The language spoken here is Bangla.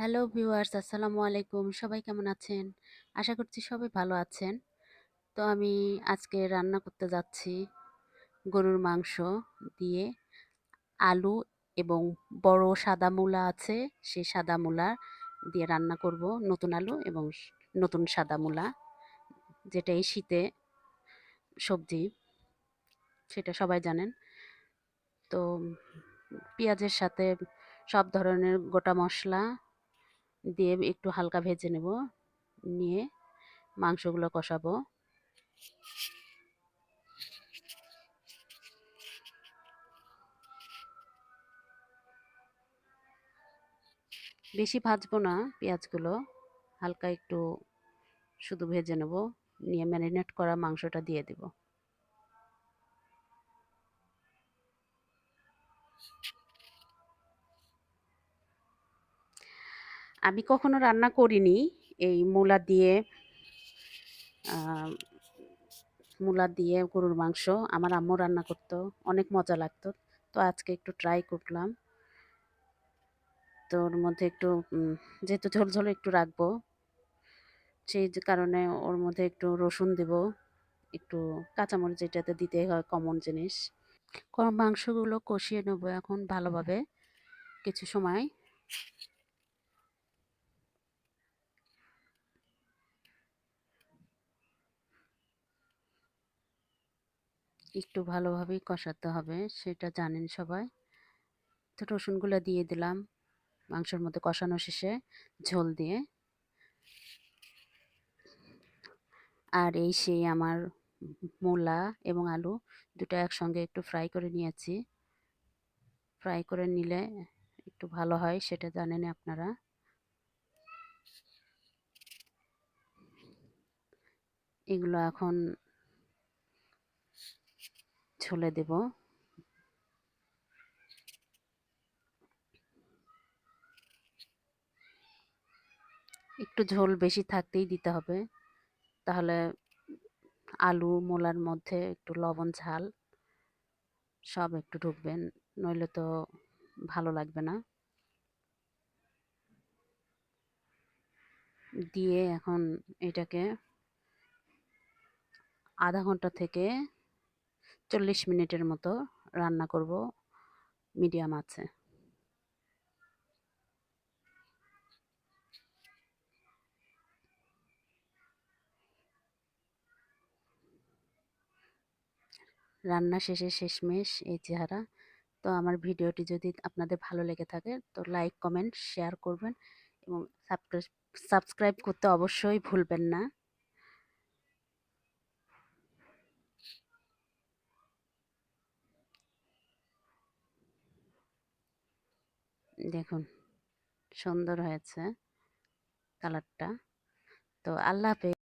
হ্যালো ভিউয়ার্স, আসসালামু আলাইকুম। সবাই কেমন আছেন? আশা করছি সবাই ভালো আছেন। তো আমি আজকে রান্না করতে যাচ্ছি গরুর মাংস দিয়ে আলু এবং বড় সাদা মূলা আছে, সেই সাদা মূলা দিয়ে রান্না করব। নতুন আলু এবং নতুন সাদা মূলা, যেটা এই শীতে সবজি, সেটা সবাই জানেন। তো পেঁয়াজের সাথে সব ধরনের গোটা মশলা দিয়ে একটু হালকা ভেজে নেব, নিয়ে মাংসগুলো কষাবো। বেশি ভাজবো না পেঁয়াজগুলো, হালকা একটু শুধু ভেজে নেব, নিয়ে ম্যারিনেট করা মাংসটা দিয়ে দেব। আমি কখনো রান্না করিনি এই আহ, মূলা দিয়ে গরুর মাংস। আমার আম্মু রান্না করতো, অনেক মজা লাগতো। তো আজকে একটু ট্রাই করলাম। তো ওর মধ্যে একটু যেহেতু ঝোল ঝোল একটু রাখবো, সেই যে কারণে ওর মধ্যে একটু রসুন দেব, একটু কাঁচামরিচ, যেটাতে দিতে হয় কমন জিনিস। মাংসগুলো কষিয়ে নেবো এখন ভালোভাবে কিছু সময়। একটু ভালোভাবেই কষাতে হবে, সেটা জানেন সবাই। তো রসুনগুলো দিয়ে দিলাম মাংসের মধ্যে কষানো শেষে ঝোল দিয়ে। আর এই সেই আমার মূলা এবং আলু দুটো একসঙ্গে একটু ফ্রাই করে নিয়েছি। ফ্রাই করে নিলে একটু ভালো হয়, সেটা জানেন আপনারা। এগুলো এখন ঝোলে দেব। একটু ঝোল বেশি থাকতেই দিতে হবে, তাহলে আলু মূলার মধ্যে একটু লবণ ঝাল সব একটু ঢুকবেন, নইলে তো ভালো লাগবে না। দিয়ে এখন এটাকে আধা ঘন্টা থেকে 40 মিনিটের মতো রান্না করব মিডিয়াম আছে। রান্না শেষে শেষমেশ এই চেহারা। তো আমার ভিডিওটি যদি আপনাদের ভালো লেগে থাকে তো লাইক, কমেন্ট, শেয়ার করবেন এবং সাবস্ক্রাইব করতে অবশ্যই ভুলবেন না। দেখুন, সুন্দর হয়েছে কালারটা। তো আল্লাহ হাফেজ।